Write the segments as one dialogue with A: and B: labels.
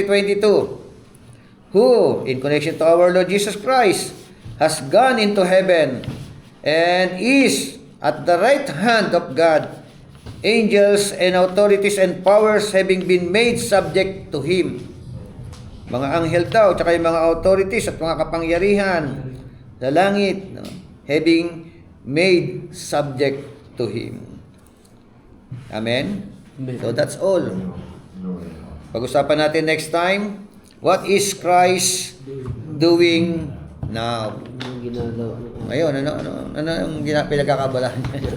A: 22, who, in connection to our Lord Jesus Christ, has gone into heaven and is at the right hand of God, angels and authorities and powers having been made subject to Him. Mga anghel daw, tsaka yung mga authorities at mga kapangyarihan sa langit, no, having made subject to Him. Amen? So that's all. Pag-usapan natin next time, what is Christ doing now? Ayun, ano yung pinagkakabalaan niya?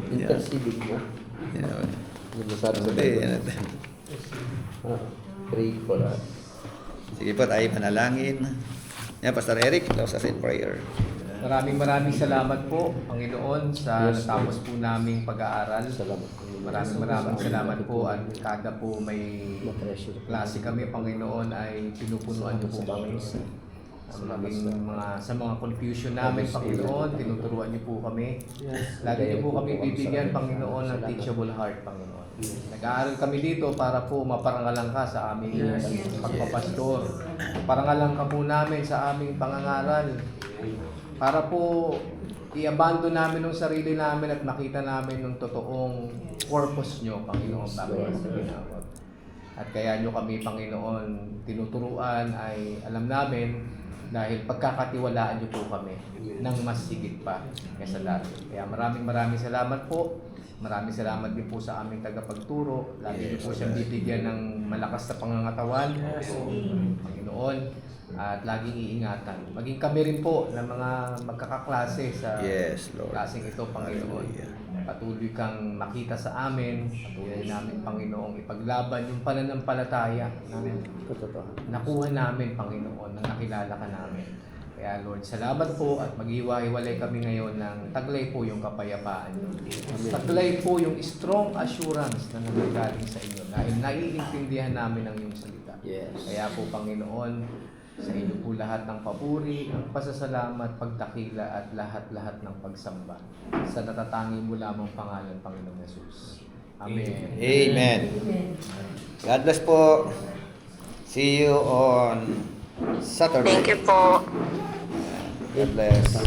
B: Interceding mo. Pray for us.
A: Sige po, tayo manalangin. Yan, Pastor Eric, close us in prayer.
C: Maraming salamat po, Panginoon, sa natapos po naming pag-aaral. Maraming salamat po at kada po may klase kami, Panginoon, ay pinupunuan niyo po kami. Sa mga confusion namin, Panginoon, tinuturuan niyo po kami. Lagi niyo po kami bibigyan, Panginoon, ng teachable heart, Panginoon. Nag-aaral kami dito para po maparangalan ka sa aming pagpapastor. Parangalan ka po namin sa aming pangangaral. Para po i-abandon namin ng sarili namin at makita namin ng totoong purpose nyo, Panginoon, bakit sa ginagawa. At kaya nyo kami, Panginoon, tinuturuan ay alam namin dahil pagkakatiwalaan nyo po kami ng mas sigit pa kaysa dati. Kaya maraming salamat po. Maraming salamat din po sa aming tagapagturo. Lagi nyo po siyang bibigyan ng malakas na pangangatawan, Panginoon. At laging iingatan. Maging kami rin po ng mga magkakaklase sa klaseng ito, Panginoon. Patuloy kang makita sa amin, patuloy namin, Panginoong, ipaglaban yung pananampalataya na nakuha namin, Panginoon, nang nakilala ka namin. Kaya Lord, salamat po at maghiwa-hiwalay kami ngayon ng taglay po yung kapayapaan. Taglay po yung strong assurance na nanggagaling sa inyo dahil naiintindihan namin ang iyong salita. Kaya po, Panginoon, sa inyo po lahat ng papuri, ang pasasalamat, pagdakila at lahat-lahat ng pagsamba. Sa natatangi mo lamang pangalan, Panginoong Jesus. Amen.
A: Amen. God bless po. See you on Saturday.
D: Thank you po.
A: God bless.